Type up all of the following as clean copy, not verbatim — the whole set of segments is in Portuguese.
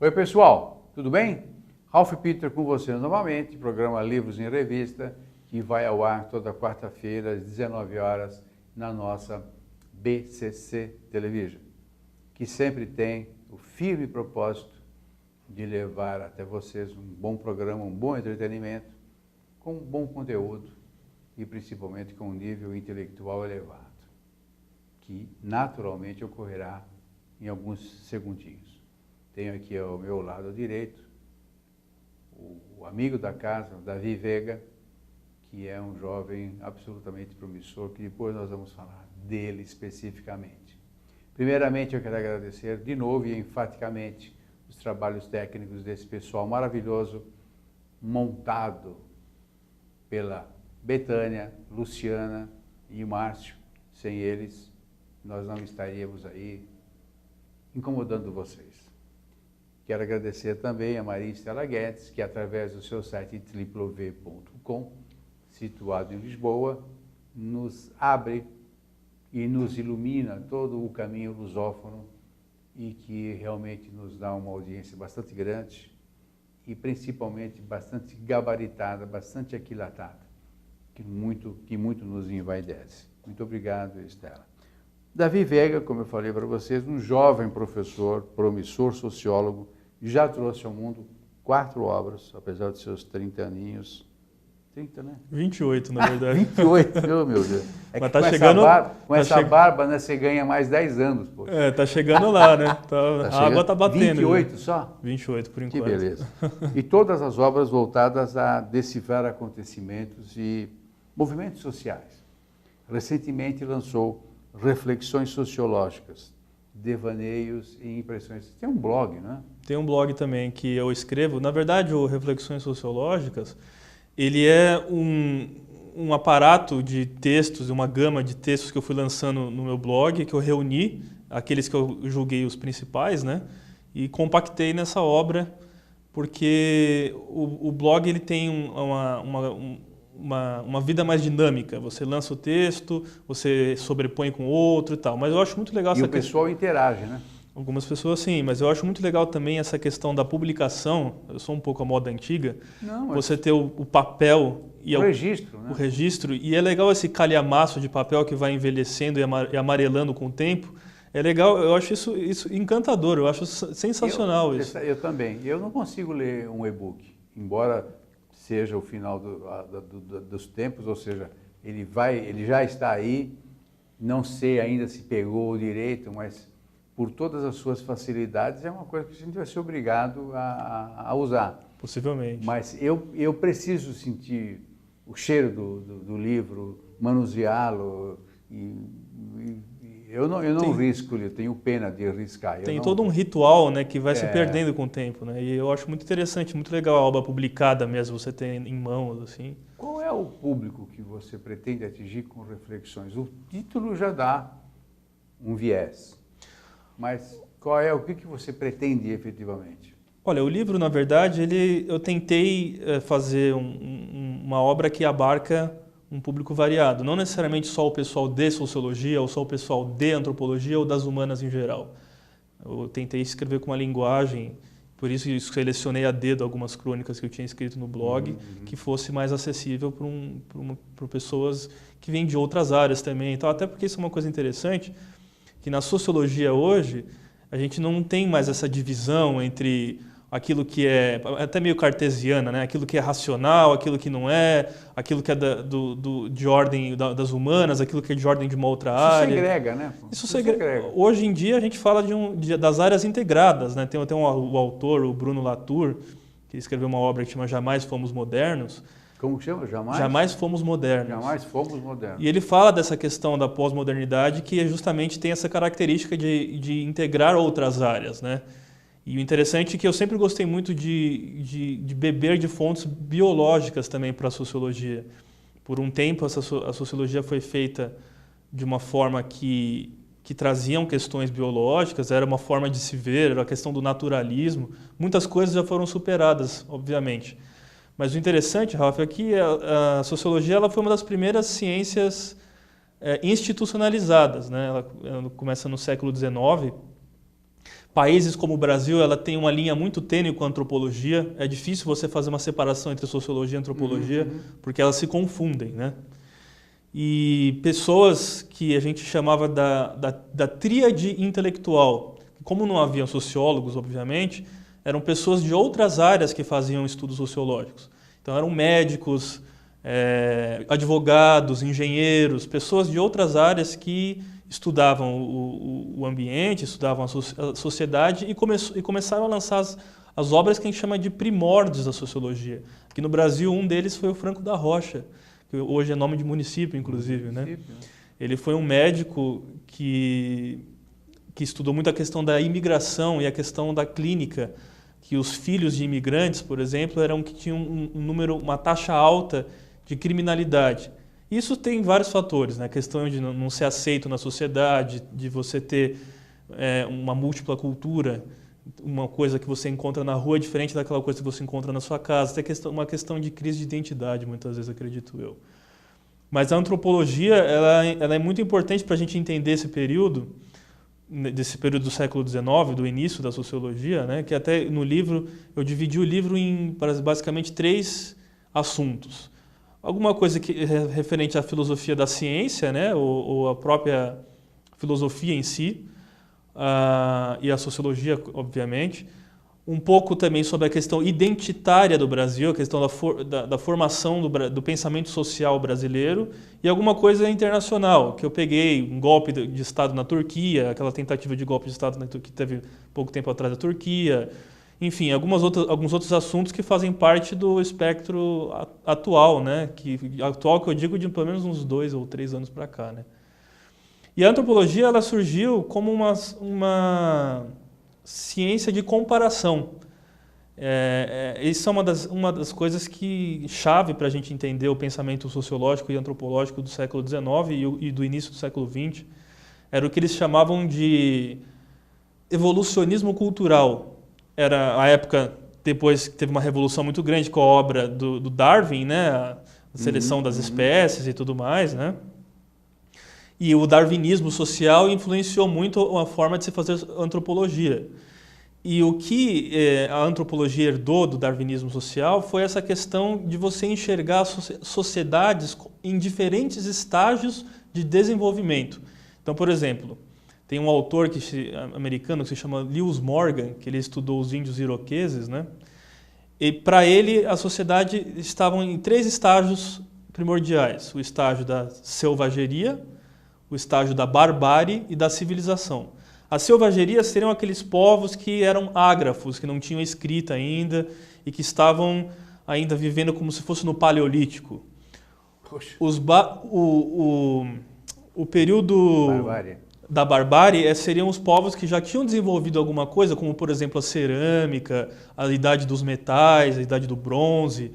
Oi pessoal, tudo bem? Ralph Peter com vocês novamente, programa Livros em Revista, que vai ao ar toda quarta-feira às 19 horas na nossa BCC Television, que sempre tem o firme propósito de levar até vocês um bom programa, um bom entretenimento, com um bom conteúdo e principalmente com um nível intelectual elevado, que naturalmente ocorrerá em alguns segundinhos. Tenho aqui ao meu lado direito o amigo da casa, Davi Veiga, que é um jovem absolutamente promissor, que depois nós vamos falar dele especificamente. Primeiramente, eu quero agradecer de novo e enfaticamente os trabalhos técnicos desse pessoal maravilhoso, montado pela Betânia, Luciana e Márcio. Sem eles, nós não estaríamos aí incomodando vocês. Quero agradecer também a Maria Estela Guedes, que através do seu site www.com, situado em Lisboa, nos abre e nos ilumina todo o caminho lusófono e que realmente nos dá uma audiência bastante grande e principalmente bastante gabaritada, bastante aquilatada, que muito nos envaidece. Muito obrigado, Estela. Davi Veiga, como eu falei para vocês, um jovem professor, promissor sociólogo, já trouxe ao mundo 4 obras, apesar de seus 30 aninhos. 30, né? 28, na verdade. 28, meu Deus. É mas que tá com chegando, essa barba, né, você ganha mais 10 anos. Pô. É, tá chegando lá, né? A água tá batendo. 28 já. Só? 28, por enquanto. Que beleza. E todas as obras voltadas a decifrar acontecimentos e movimentos sociais. Recentemente lançou Reflexões Sociológicas, Devaneios e Impressões. Tem um blog, né? Tem um blog também que eu escrevo. Na verdade, o Reflexões Sociológicas, ele é um aparato de textos, uma gama de textos que eu fui lançando no meu blog, que eu reuni, aqueles que eu julguei os principais, né? E compactei nessa obra, porque o blog ele tem uma vida mais dinâmica. Você lança o texto, você sobrepõe com outro e tal. Mas eu acho muito legal essa questão. E o pessoal interage, né? Algumas pessoas sim, mas eu acho muito legal também essa questão da publicação. Eu sou um pouco a moda antiga. Não, mas... Você ter o papel e o registro, né? O registro. E é legal esse calhamaço de papel que vai envelhecendo e amarelando com o tempo. É legal, eu acho isso encantador, eu acho sensacional isso. Eu também. Eu não consigo ler um e-book, embora seja o final dos tempos, ou seja, ele já está aí, não sei ainda se pegou direito, mas por todas as suas facilidades é uma coisa que a gente vai ser obrigado a usar. Possivelmente. Mas eu preciso sentir o cheiro do livro, manuseá-lo eu não risco, eu tenho pena de arriscar. Tem todo um ritual, né, que vai se perdendo com o tempo, né? E eu acho muito interessante, muito legal a obra publicada mesmo, você ter em mãos, assim. Qual é o público que você pretende atingir com Reflexões? O título já dá um viés, mas o que você pretende efetivamente? Olha, o livro, na verdade, eu tentei fazer uma obra que abarca um público variado, não necessariamente só o pessoal de sociologia, ou só o pessoal de antropologia ou das humanas em geral. Eu tentei escrever com uma linguagem, por isso eu selecionei a dedo algumas crônicas que eu tinha escrito no blog, que fosse mais acessível para pessoas que vêm de outras áreas também. Então, até porque isso é uma coisa interessante, que na sociologia hoje, a gente não tem mais essa divisão entre aquilo que é até meio cartesiana, né? Aquilo que é racional, aquilo que não é, aquilo que é de ordem das humanas, aquilo que é de ordem de uma outra área. Isso segrega, né? Isso segrega. Hoje em dia a gente fala das áreas integradas, né? Tem o autor, o Bruno Latour, que escreveu uma obra que chama Jamais Fomos Modernos. Como que chama? Jamais Fomos Modernos. Jamais Fomos Modernos. E ele fala dessa questão da pós-modernidade que justamente tem essa característica de integrar outras áreas, né? E o interessante é que eu sempre gostei muito de beber de fontes biológicas também para a sociologia. Por um tempo, a sociologia foi feita de uma forma que traziam questões biológicas, era uma forma de se ver, era a questão do naturalismo. Muitas coisas já foram superadas, obviamente. Mas o interessante, Ralph, é que a sociologia ela foi uma das primeiras ciências institucionalizadas, né? Ela começa no século XIX, países como o Brasil, ela tem uma linha muito tênue com a antropologia. É difícil você fazer uma separação entre sociologia e antropologia, porque elas se confundem, né? E pessoas que a gente chamava da tríade intelectual, como não haviam sociólogos, obviamente, eram pessoas de outras áreas que faziam estudos sociológicos. Então eram médicos, advogados, engenheiros, pessoas de outras áreas que estudavam o ambiente, estudavam a sociedade e começaram a lançar as obras que a gente chama de primórdios da sociologia. Aqui no Brasil, um deles foi o Franco da Rocha, que hoje é nome de município, inclusive, né? Ele foi um médico que estudou muito a questão da imigração e a questão da clínica, que os filhos de imigrantes, por exemplo, eram que tinham uma taxa alta de criminalidade. Isso tem vários fatores, né? A questão de não ser aceito na sociedade, de você ter uma múltipla cultura, uma coisa que você encontra na rua é diferente daquela coisa que você encontra na sua casa. Tem uma questão de crise de identidade, muitas vezes, acredito eu. Mas a antropologia ela é muito importante para a gente entender esse período, desse período do século XIX, do início da sociologia, né? Que até no livro, eu dividi o livro em basicamente 3 assuntos. Alguma coisa referente à filosofia da ciência, né? ou a própria filosofia em si, e a sociologia, obviamente. Um pouco também sobre a questão identitária do Brasil, a questão da formação do pensamento social brasileiro, e alguma coisa internacional, que eu peguei um golpe de Estado na Turquia, aquela tentativa de golpe de Estado na Turquia que teve pouco tempo atrás da Turquia, enfim, alguns outros assuntos que fazem parte do espectro atual, né? Atual que eu digo de pelo menos uns 2 ou 3 anos para cá, né? E a antropologia ela surgiu como uma ciência de comparação. Isso é uma das coisas chave para a gente entender o pensamento sociológico e antropológico do século XIX e do início do século XX. Era o que eles chamavam de evolucionismo cultural. Era a época depois que teve uma revolução muito grande com a obra do Darwin, né? A seleção das espécies e tudo mais, né? E o darwinismo social influenciou muito a forma de se fazer antropologia. E o que a antropologia herdou do darwinismo social foi essa questão de você enxergar sociedades em diferentes estágios de desenvolvimento. Então, por exemplo, tem um autor americano que se chama Lewis Morgan, que ele estudou os índios iroqueses, né? E para ele a sociedade estava em 3 estágios primordiais: o estágio da selvageria, o estágio da barbárie e da civilização. A selvageria seriam aqueles povos que eram ágrafos, que não tinham escrita ainda e que estavam ainda vivendo como se fosse no Paleolítico. O período da barbárie seriam os povos que já tinham desenvolvido alguma coisa, como, por exemplo, a cerâmica, a idade dos metais, a idade do bronze,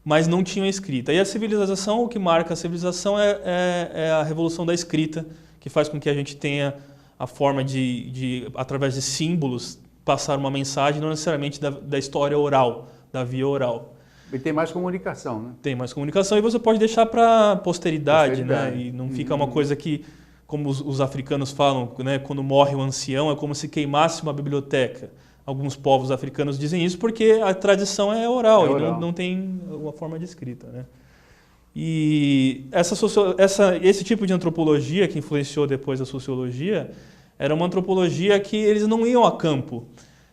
mas não tinham escrita. E a civilização, o que marca a civilização é a revolução da escrita, que faz com que a gente tenha a forma de através de símbolos, passar uma mensagem, não necessariamente da história oral, da via oral. E tem mais comunicação, né? Tem mais comunicação e você pode deixar para posteridade, né? E não fica uma coisa que, como os africanos falam, né? Quando morre um ancião, é como se queimasse uma biblioteca. Alguns povos africanos dizem isso porque a tradição é oral, e não tem uma forma de escrita, né? E esse tipo de antropologia que influenciou depois a sociologia era uma antropologia que eles não iam a campo.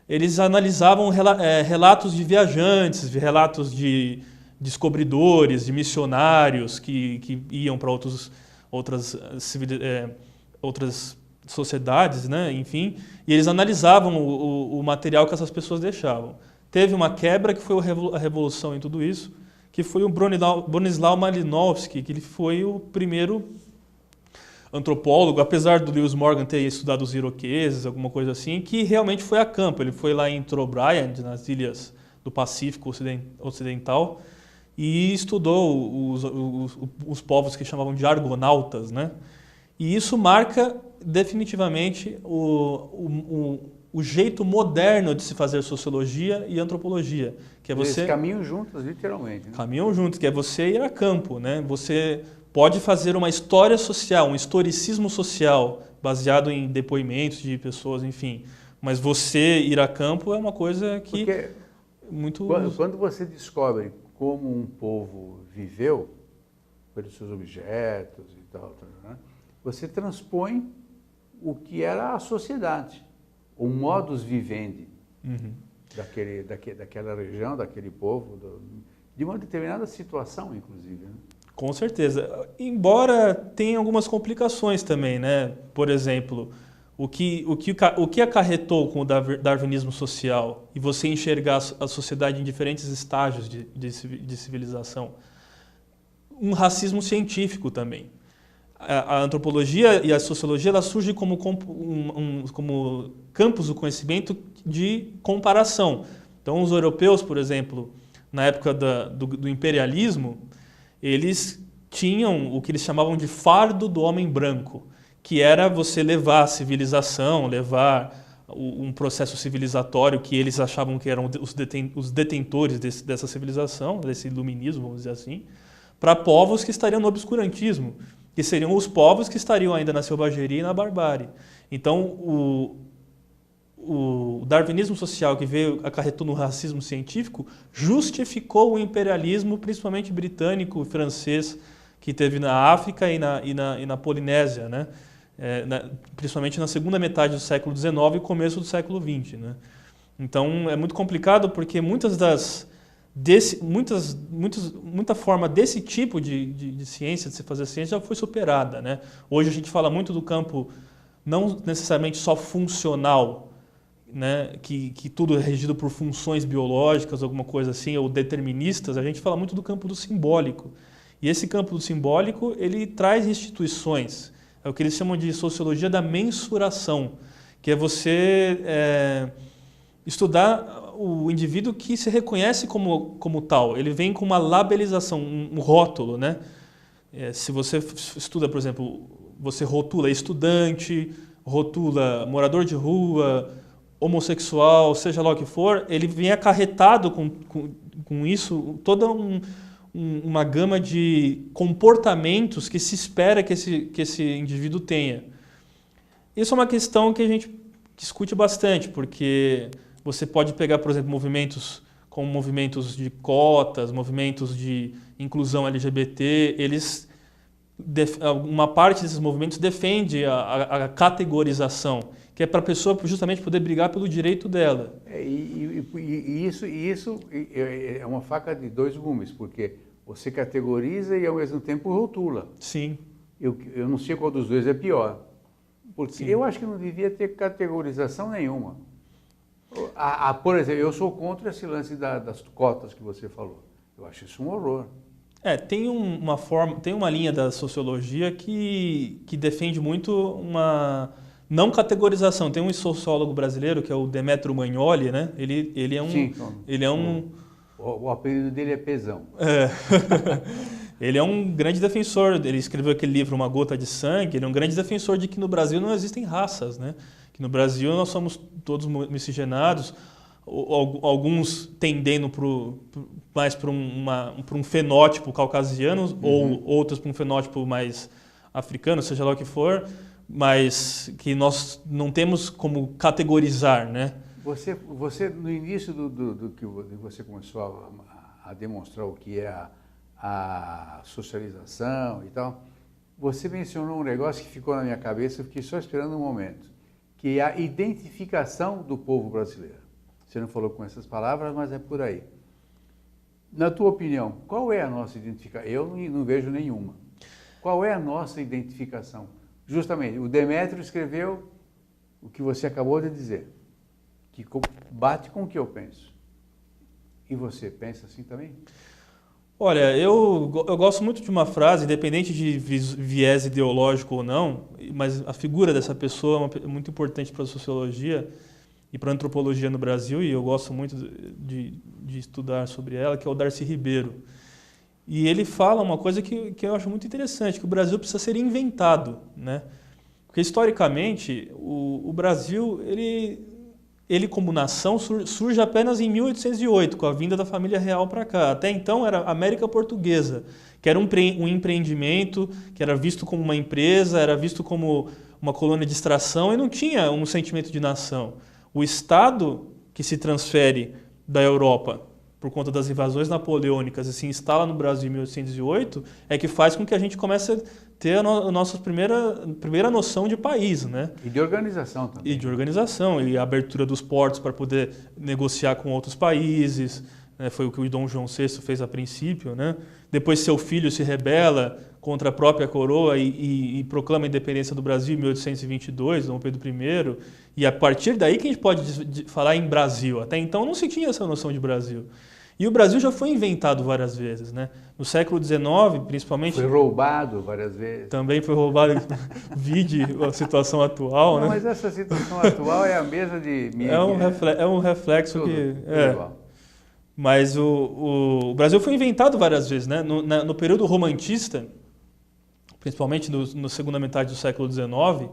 Eles analisavam relatos de viajantes, relatos de descobridores, de missionários que iam para outras sociedades, né? Enfim, e eles analisavam o material que essas pessoas deixavam. Teve uma quebra que foi a revolução em tudo isso, que foi o Bronisław Malinowski, que ele foi o primeiro antropólogo, apesar do Lewis Morgan ter estudado os iroqueses, alguma coisa assim, que realmente foi a campo. Ele foi lá em Trobriand, nas ilhas do Pacífico Ocidental, e estudou os povos que chamavam de argonautas, né? E isso marca definitivamente o jeito moderno de se fazer sociologia e antropologia, que é você... Eles caminham juntos, literalmente. Né? Caminham juntos, que é você ir a campo, né? Você pode fazer uma história social, um historicismo social, baseado em depoimentos de pessoas, enfim. Mas você ir a campo é uma coisa que... Porque muito... quando você descobre como um povo viveu, pelos seus objetos e tal, né, você transpõe o que era a sociedade, o modus vivendi daquela região, daquele povo, de uma determinada situação, inclusive. Né? Com certeza. Embora tenha algumas complicações também, né? Por exemplo, o que acarretou com o darwinismo social e você enxergar a sociedade em diferentes estágios de civilização? Um racismo científico também. A antropologia e a sociologia ela surgem como campos do conhecimento de comparação. Então, os europeus, por exemplo, na época do imperialismo, eles tinham o que eles chamavam de fardo do homem branco, que era você levar a civilização, levar um processo civilizatório que eles achavam que eram os detentores dessa civilização, desse iluminismo, vamos dizer assim, para povos que estariam no obscurantismo, que seriam os povos que estariam ainda na selvageria e na barbárie. Então, o darwinismo social que veio acarretou no racismo científico justificou o imperialismo, principalmente britânico e francês, que teve na África e na Polinésia, né? Principalmente na segunda metade do século XIX e começo do século XX. Né? Então, é muito complicado porque muita forma desse tipo de ciência, de se fazer ciência, já foi superada. Né? Hoje a gente fala muito do campo não necessariamente só funcional, né? que tudo é regido por funções biológicas, alguma coisa assim, ou deterministas. A gente fala muito do campo do simbólico. E esse campo do simbólico, ele traz instituições. É o que eles chamam de sociologia da mensuração, que é você estudar o indivíduo que se reconhece como tal. Ele vem com uma labelização, um rótulo. Né? Se você estuda, por exemplo, você rotula estudante, rotula morador de rua, homossexual, seja lá o que for, ele vem acarretado com isso toda uma gama de comportamentos que se espera que esse indivíduo tenha. Isso é uma questão que a gente discute bastante, porque você pode pegar, por exemplo, movimentos como movimentos de cotas, movimentos de inclusão LGBT, uma parte desses movimentos defende a categorização, que é para a pessoa justamente poder brigar pelo direito dela. Isso é uma faca de dois gumes, porque você categoriza e ao mesmo tempo rotula. Sim. Eu não sei qual dos dois é pior, porque Sim. eu acho que não devia ter categorização nenhuma. Por exemplo, eu sou contra esse lance das cotas que você falou. Eu acho isso um horror. Tem uma linha da sociologia que defende muito uma não categorização. Tem um sociólogo brasileiro que é o Demetrio Magnoli, né? Ele é um... Sim, ele é um... O apelido dele é Pezão. Ele é um grande defensor, ele escreveu aquele livro Uma Gota de Sangue, ele é um grande defensor de que no Brasil não existem raças, né? Que no Brasil nós somos todos miscigenados, alguns tendendo mais para um fenótipo caucasiano, ou outros para um fenótipo mais africano, seja lá o que for, mas que nós não temos como categorizar, né? Você no início do que você começou a demonstrar o que é a socialização e tal, você mencionou um negócio que ficou na minha cabeça, eu fiquei só esperando um momento, que é a identificação do povo brasileiro. Você não falou com essas palavras, mas é por aí. Na tua opinião, qual é a nossa identificação? Eu não vejo nenhuma. Qual é a nossa identificação? Justamente, o Demétrio escreveu o que você acabou de dizer, que bate com o que eu penso. E você pensa assim também? Olha, eu gosto muito de uma frase, independente de viés ideológico ou não, mas a figura dessa pessoa é muito importante para a sociologia e para a antropologia no Brasil, e eu gosto muito de estudar sobre ela, que é o Darcy Ribeiro. E ele fala uma coisa que eu acho muito interessante, que o Brasil precisa ser inventado, né? Porque, historicamente, o Brasil, ele como nação surge apenas em 1808, com a vinda da família real para cá. Até então era América Portuguesa, que era um empreendimento, que era visto como uma empresa, era visto como uma colônia de extração e não tinha um sentimento de nação. O Estado que se transfere da Europa por conta das invasões napoleônicas e se instala no Brasil em 1808 é que faz com que a gente comece a ter a nossa primeira noção de país, né? E de organização também. E de organização, e a abertura dos portos para poder negociar com outros países, né? Foi o que o Dom João VI fez a princípio, né? Depois seu filho se rebela contra a própria coroa e proclama a independência do Brasil em 1822, Dom Pedro I, e a partir daí que a gente pode falar em Brasil. Até então não se tinha essa noção de Brasil. E o Brasil já foi inventado várias vezes, né? No século XIX, principalmente... Foi roubado várias vezes. Também foi roubado, vide a situação atual, não, né? Mas essa situação atual é a mesma de... É um reflexo tudo, que... Tudo igual. Mas o Brasil foi inventado várias vezes, né? No período romantista, principalmente na segunda metade do século XIX,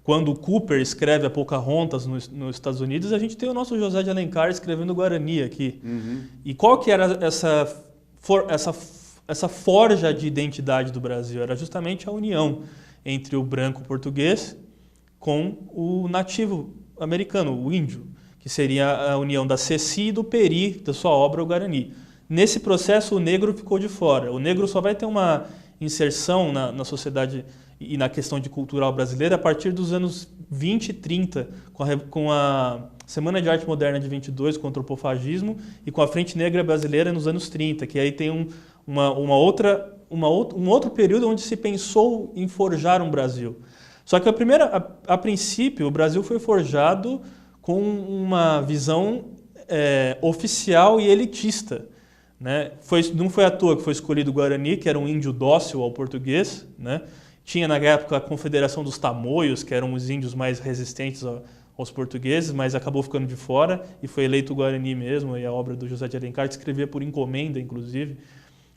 quando o Cooper escreve a Pocahontas nos Estados Unidos, a gente tem o nosso José de Alencar escrevendo o Guarani aqui. Uhum. E qual que era essa forja de identidade do Brasil? Era justamente a união entre o branco português com o nativo americano, o índio, que seria a união da Ceci e do Peri, da sua obra O Guarani. Nesse processo, o negro ficou de fora. O negro só vai ter uma inserção na sociedade e na questão de cultural brasileira a partir dos anos 20 e 30, com a Semana de Arte Moderna de 22, com o antropofagismo, e com a Frente Negra Brasileira nos anos 30, que aí tem um outro período onde se pensou em forjar um Brasil. Só que a princípio, o Brasil foi forjado com uma visão oficial e elitista, né? Não foi à toa que foi escolhido o Guarani, que era um índio dócil ao português, né? Tinha na época a Confederação dos Tamoios, que eram os índios mais resistentes aos portugueses, mas acabou ficando de fora e foi eleito o Guarani mesmo, e a obra do José de Alencar, que escrevia por encomenda, inclusive,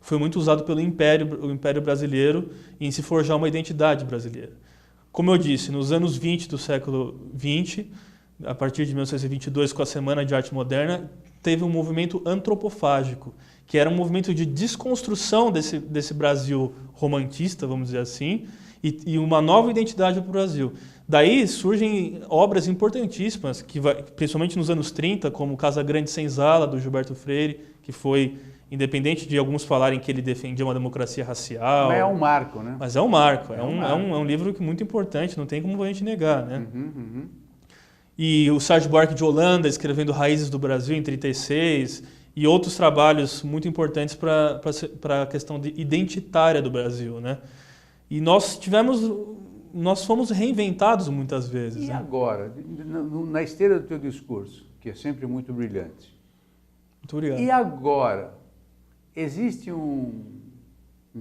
foi muito usado pelo o Império Brasileiro em se forjar uma identidade brasileira. Como eu disse, nos anos 20 do século XX, a partir de 1922, com a Semana de Arte Moderna, teve um movimento antropofágico, que era um movimento de desconstrução desse Brasil romantista, vamos dizer assim, e uma nova identidade para o Brasil. Daí surgem obras importantíssimas, principalmente nos anos 30, como Casa Grande Senzala, do Gilberto Freire, que foi, independente de alguns falarem que ele defendia uma democracia racial... Mas é um marco, né? Mas é um marco, é um livro muito importante, não tem como a gente negar, né? Uhum. E o Sérgio Buarque de Holanda, escrevendo Raízes do Brasil, em 36, e outros trabalhos muito importantes para a questão identitária do Brasil, né? E nós fomos reinventados muitas vezes. E né? agora, na esteira do teu discurso, que é sempre muito brilhante. Muito obrigado. E agora, existe um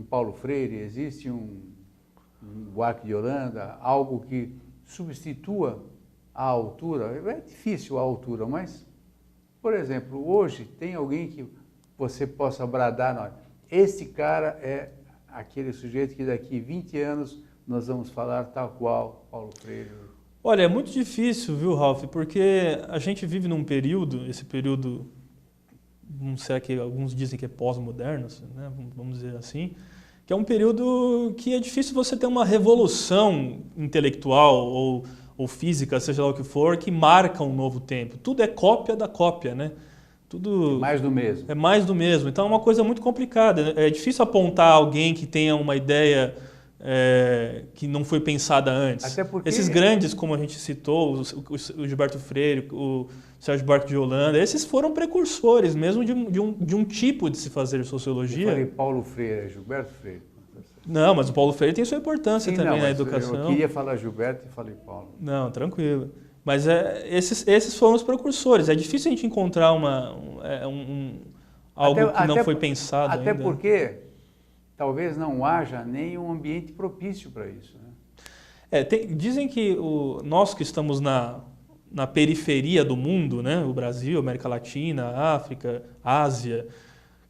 Paulo Freire, existe um Buarque de Holanda, algo que substitua a altura? É difícil a altura, mas, por exemplo, hoje tem alguém que você possa bradar, esse cara é aquele sujeito que daqui 20 anos nós vamos falar tal qual Paulo Freire. Olha, é muito difícil, viu, Ralf? Porque a gente vive num período, esse período, não sei, que alguns dizem que é pós-moderno, né? Vamos dizer assim, que é um período que é difícil você ter uma revolução intelectual ou física, seja lá o que for, que marca um novo tempo. Tudo é cópia da cópia, né? Tudo mais do mesmo. É mais do mesmo. Então é uma coisa muito complicada. É difícil apontar alguém que tenha uma ideia que não foi pensada antes. Até porque... Esses grandes, como a gente citou, o Gilberto Freire, o Sérgio Buarque de Holanda, esses foram precursores mesmo de um tipo de se fazer sociologia. Eu falei Paulo Freire, Gilberto Freire. Não, mas o Paulo Freire tem sua importância também na educação. Eu queria falar Gilberto e falei Paulo. Não, tranquilo. Mas esses foram os precursores. É difícil a gente encontrar algo que não foi pensado até ainda. Porque talvez não haja nenhum ambiente propício para isso. Né? Dizem que nós que estamos na periferia do mundo, né? O Brasil, América Latina, África, Ásia,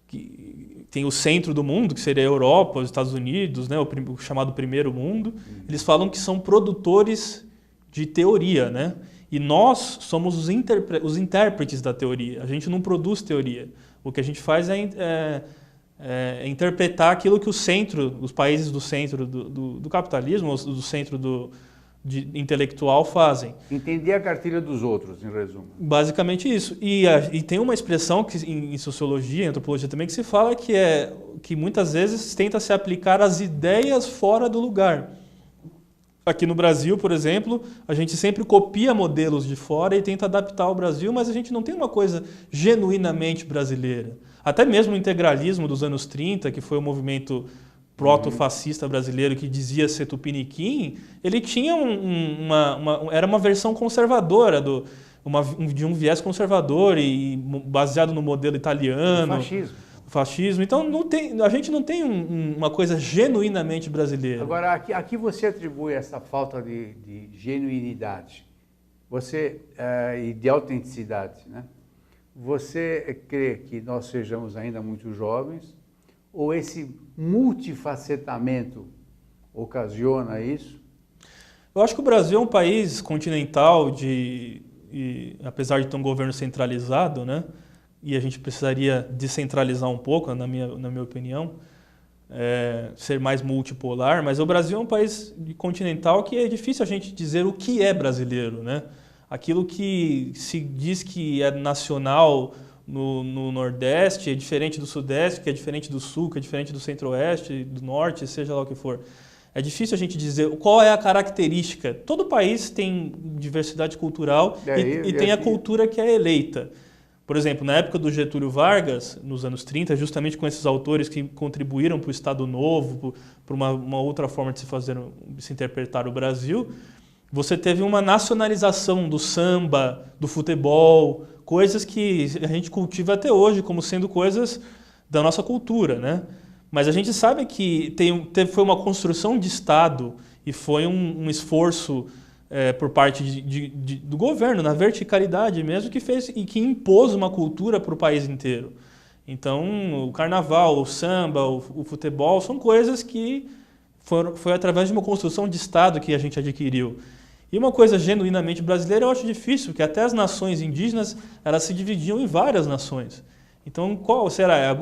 que tem o centro do mundo, que seria a Europa, os Estados Unidos, né? O chamado primeiro mundo, eles falam que são produtores de teoria, né? E nós somos os intérpretes da teoria. A gente não produz teoria. O que a gente faz é interpretar aquilo que os países do centro do capitalismo, do centro intelectual fazem. Entender a cartilha dos outros, em resumo. Basicamente isso. E tem uma expressão que, em sociologia, em antropologia também, que se fala que muitas vezes tenta se aplicar as ideias fora do lugar. Aqui no Brasil, por exemplo, a gente sempre copia modelos de fora e tenta adaptar ao Brasil, mas a gente não tem uma coisa genuinamente brasileira. Até mesmo o integralismo dos anos 30, que foi o movimento proto-fascista brasileiro que dizia ser tupiniquim, ele tinha era uma versão conservadora de um viés conservador e baseado no modelo italiano. Fascismo. Então a gente não tem uma coisa genuinamente brasileira. Agora, aqui você atribui essa falta de genuinidade e de autenticidade, né? Você crê que nós sejamos ainda muito jovens ou esse multifacetamento ocasiona isso? Eu acho que o Brasil é um país continental, apesar de ter um governo centralizado, né? E a gente precisaria descentralizar um pouco, na minha opinião, ser mais multipolar, mas o Brasil é um país continental que é difícil a gente dizer o que é brasileiro, né? Aquilo que se diz que é nacional no Nordeste é diferente do Sudeste, que é diferente do Sul, que é diferente do Centro-Oeste, do Norte, seja lá o que for. É difícil a gente dizer qual é a característica. Todo país tem diversidade cultural e tem a cultura que é eleita. Por exemplo, na época do Getúlio Vargas, nos anos 30, justamente com esses autores que contribuíram para o Estado Novo, para uma outra forma de se interpretar o Brasil, você teve uma nacionalização do samba, do futebol, coisas que a gente cultiva até hoje como sendo coisas da nossa cultura, né? Mas a gente sabe que foi uma construção de Estado e foi um esforço por parte do governo, na verticalidade mesmo, que fez e que impôs uma cultura para o país inteiro. Então, o carnaval, o samba, o futebol são coisas que foi através de uma construção de Estado que a gente adquiriu. E uma coisa genuinamente brasileira eu acho difícil, porque até as nações indígenas elas se dividiam em várias nações. Então, qual será?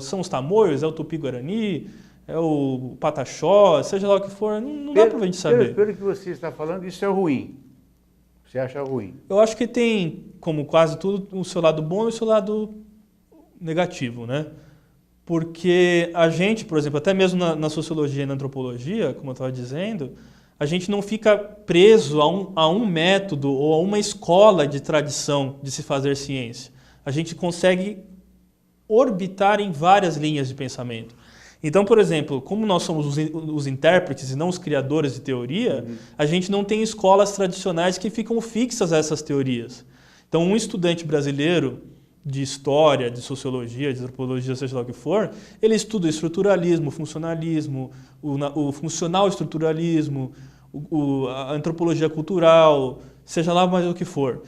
São os tamoios? É o tupi-guarani? É o pataxó? Seja lá o que for, não dá para a gente saber. Pelo que você está falando, isso é ruim. Você acha ruim? Eu acho que tem, como quase tudo, o seu lado bom e o seu lado negativo, né? Porque a gente, por exemplo, até mesmo na sociologia e na antropologia, como eu estava dizendo, a gente não fica preso a um método ou a uma escola de tradição de se fazer ciência. A gente consegue orbitar em várias linhas de pensamento. Então, por exemplo, como nós somos os intérpretes e não os criadores de teoria, a gente não tem escolas tradicionais que ficam fixas a essas teorias. Então, um estudante brasileiro de história, de sociologia, de antropologia, seja lá o que for, ele estuda estruturalismo, funcionalismo, o funcional estruturalismo, a antropologia cultural, seja lá mais o que for.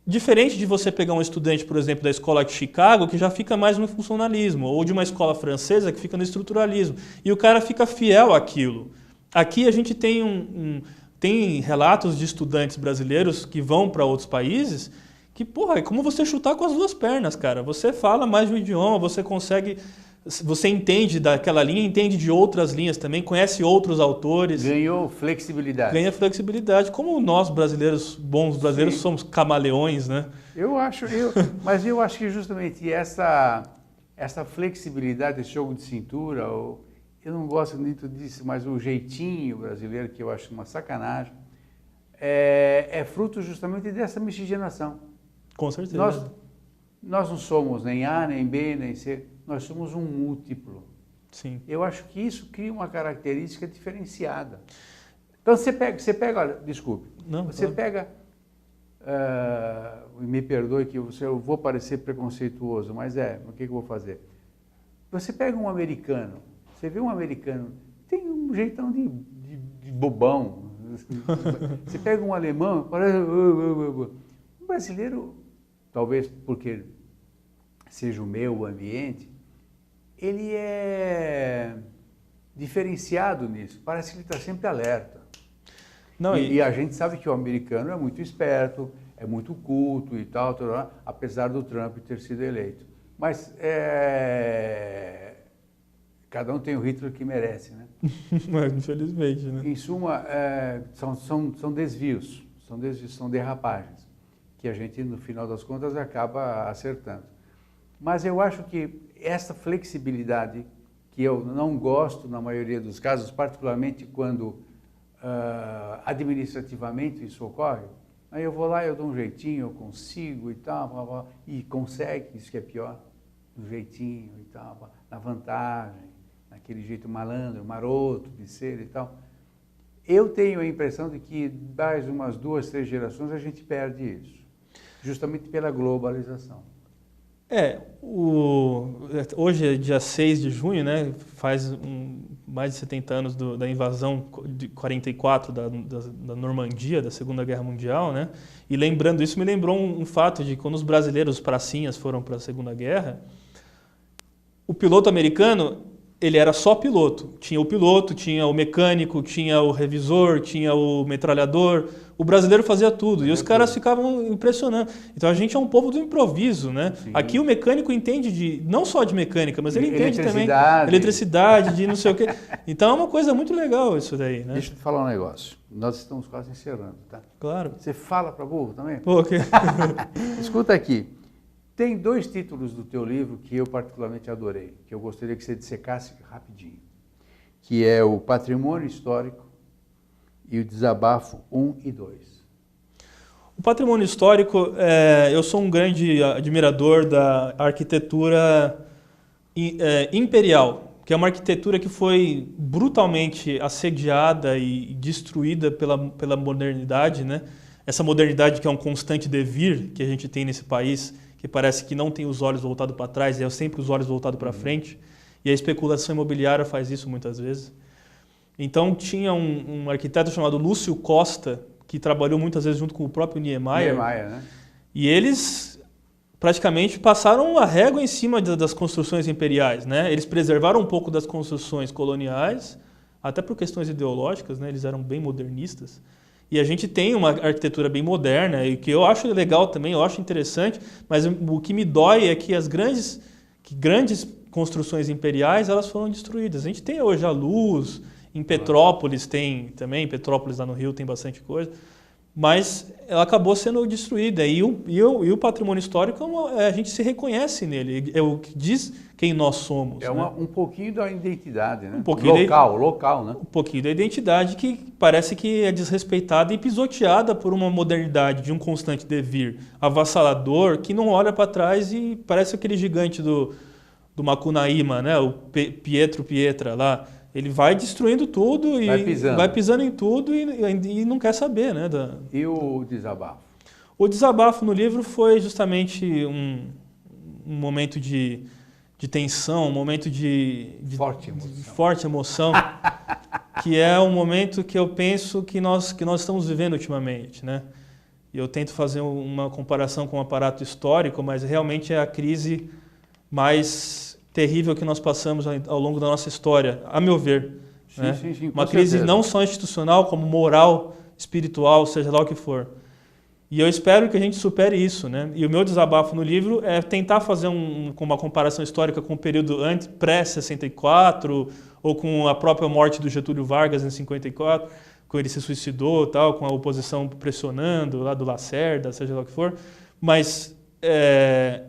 Diferente de você pegar um estudante, por exemplo, da escola de Chicago, que já fica mais no funcionalismo, ou de uma escola francesa que fica no estruturalismo, e o cara fica fiel àquilo. Aqui a gente tem relatos de estudantes brasileiros que vão para outros países que, porra, é como você chutar com as duas pernas, cara. Você fala mais de um idioma, você entende daquela linha, entende de outras linhas também, conhece outros autores. Ganhou flexibilidade. Ganha flexibilidade. Como nós brasileiros, bons brasileiros, sim, somos camaleões, né? Mas eu acho que justamente essa flexibilidade, esse jogo de cintura, eu não gosto muito disso, mas o jeitinho brasileiro, que eu acho uma sacanagem, é fruto justamente dessa miscigenação. Com certeza. Nós não somos nem A, nem B, nem C, nós somos um múltiplo. Sim. Eu acho que isso cria uma característica diferenciada. Então você pega, olha, desculpe, você pega, me perdoe que eu vou parecer preconceituoso, mas o que eu vou fazer? Você pega um americano, você vê um americano, tem um jeitão de bobão. Você pega um alemão, parece... Um brasileiro, talvez porque seja o meu ambiente, ele é diferenciado nisso. Parece que ele está sempre alerta. E a gente sabe que o americano é muito esperto, é muito culto e tal, apesar do Trump ter sido eleito. Mas cada um tem o Hitler que merece, né? Infelizmente, né? Em suma, são desvios, são derrapagens, que a gente, no final das contas, acaba acertando. Mas eu acho que essa flexibilidade, que eu não gosto na maioria dos casos, particularmente quando administrativamente isso ocorre, aí eu vou lá, eu dou um jeitinho, eu consigo e tal, e consegue, isso que é pior, um jeitinho e tal, na vantagem, naquele jeito malandro, maroto de ser e tal. Eu tenho a impressão de que, das umas 2, 3 gerações, a gente perde isso, justamente pela globalização. Hoje é dia 6 de junho, né? Faz mais de 70 anos da invasão de 44 da Normandia, da Segunda Guerra Mundial, né? E lembrando isso, me lembrou um fato de quando os brasileiros, os pracinhas, foram para a Segunda Guerra, o piloto americano, ele era só piloto. Tinha o piloto, tinha o mecânico, tinha o revisor, tinha o metralhador. O brasileiro fazia tudo. E os caras ficavam impressionando. Então a gente é um povo do improviso, né? Sim. Aqui o mecânico entende não só de mecânica, mas ele entende também eletricidade, de não sei o quê. Então é uma coisa muito legal isso daí, né? Deixa eu te falar um negócio. Nós estamos quase encerrando, tá? Claro. Você fala para burro também? Pô, okay. Escuta aqui. Tem 2 títulos do teu livro que eu particularmente adorei, que eu gostaria que você dissecasse rapidinho, que é o Patrimônio Histórico e o Desabafo 1 e 2. O patrimônio histórico, eu sou um grande admirador da arquitetura imperial, que é uma arquitetura que foi brutalmente assediada e destruída pela modernidade, né? Essa modernidade que é um constante devir que a gente tem nesse país, que parece que não tem os olhos voltados para trás, é sempre os olhos voltados para frente, e a especulação imobiliária faz isso muitas vezes. Então tinha um arquiteto chamado Lúcio Costa, que trabalhou muitas vezes junto com o próprio Niemeyer, né? E eles praticamente passaram a régua em cima das construções imperiais, né? Eles preservaram um pouco das construções coloniais, até por questões ideológicas, né? Eles eram bem modernistas. E a gente tem uma arquitetura bem moderna, e que eu acho legal também, eu acho interessante, mas o que me dói é que as grandes construções imperiais, elas foram destruídas. A gente tem hoje a Luz, em Petrópolis tem também, Petrópolis lá no Rio tem bastante coisa, mas ela acabou sendo destruída. E o patrimônio histórico, a gente se reconhece nele, é o que diz quem nós somos. É um pouquinho da identidade, né? Um pouquinho local, né? Um pouquinho da identidade que parece que é desrespeitada e pisoteada por uma modernidade de um constante devir avassalador que não olha para trás e parece aquele gigante do Macunaíma, né? O Pietra lá. Ele vai destruindo tudo e vai pisando em tudo e não quer saber, né? E o desabafo? O desabafo no livro foi justamente um momento de tensão, um momento de forte emoção, que é um momento que eu penso que nós estamos vivendo ultimamente, né? E eu tento fazer uma comparação com o aparato histórico, mas realmente é a crise mais terrível que nós passamos ao longo da nossa história, a meu ver. Sim, né? sim, uma crise certeza. Não só institucional, como moral, espiritual, seja lá o que for. E eu espero que a gente supere isso, né? E o meu desabafo no livro é tentar fazer uma comparação histórica com o período pré-64, ou com a própria morte do Getúlio Vargas em 54, quando ele se suicidou, tal, com a oposição pressionando, lá do Lacerda, seja lá o que for. Mas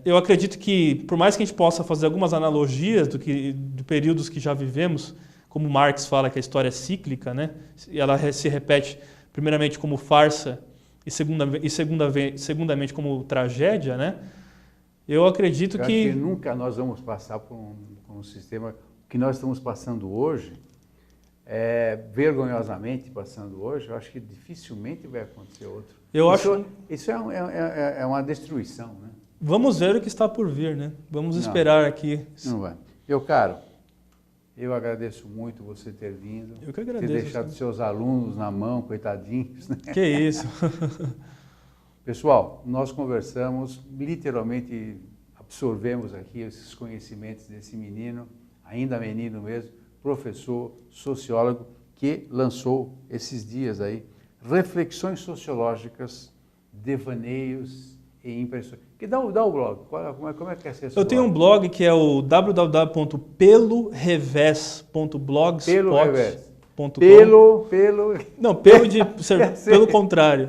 eu acredito que, por mais que a gente possa fazer algumas analogias de períodos que já vivemos, como Marx fala que a história é cíclica, né? E ela se repete primeiramente como farsa e segundamente como tragédia, né? Eu acredito que nunca nós vamos passar por um sistema que nós estamos passando hoje, vergonhosamente passando hoje. Eu acho que dificilmente vai acontecer outro. Isso é uma destruição, né? Vamos ver o que está por vir, né? Vamos esperar aqui. Não vai. Meu caro, eu agradeço muito você ter vindo. Eu que agradeço. Ter deixado seus alunos na mão, coitadinhos. Né? Que isso. Pessoal, nós conversamos, literalmente absorvemos aqui esses conhecimentos desse menino, ainda menino mesmo, professor, sociólogo, que lançou esses dias aí Reflexões Sociológicas, Devaneios e impressões. Dá o blog, como é que é esse Eu tenho um blog que é o www.pelorevés.blogspot.com. Não, pelo contrário.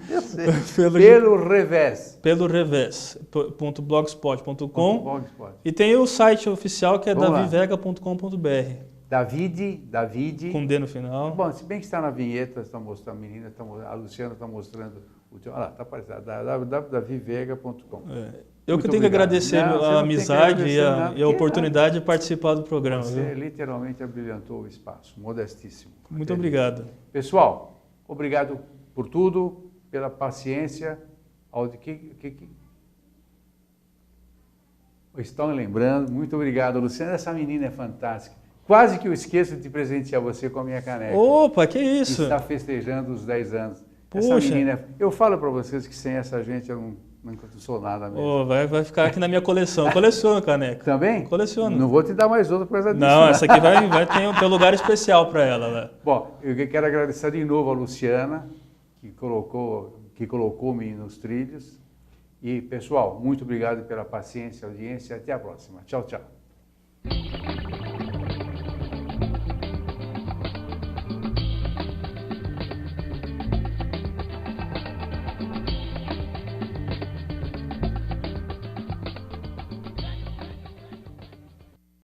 Eu sei. Pelo revés. Pelorevés.blogspot.com. E tem o site oficial que é davivega.com.br. David. Com D no final. Bom, se bem que está na vinheta, está mostrando, a menina, a Luciana está mostrando o teu. Olha lá, está aparecendo, www.davivega.com. Eu que tenho que agradecer a amizade e a oportunidade de participar do programa. Você literalmente abrilhantou o espaço, modestíssimo. Muito obrigado. Pessoal, obrigado por tudo, pela paciência. Estão me lembrando, muito obrigado, Luciana. Essa menina é fantástica. Quase que eu esqueço de presentear você com a minha caneca. Opa, que isso! Está festejando os 10 anos. Puxa. Essa menina, eu falo para vocês que sem essa gente eu não sou nada mesmo. Vai ficar aqui na minha coleção. Coleciono caneca. Também? Coleciono. Não vou te dar mais outra por causa disso. Não, essa aqui vai ter um lugar especial para ela. Né? Bom, eu quero agradecer de novo a Luciana, que colocou-me nos trilhos. E, pessoal, muito obrigado pela paciência, audiência. Até a próxima. Tchau, tchau.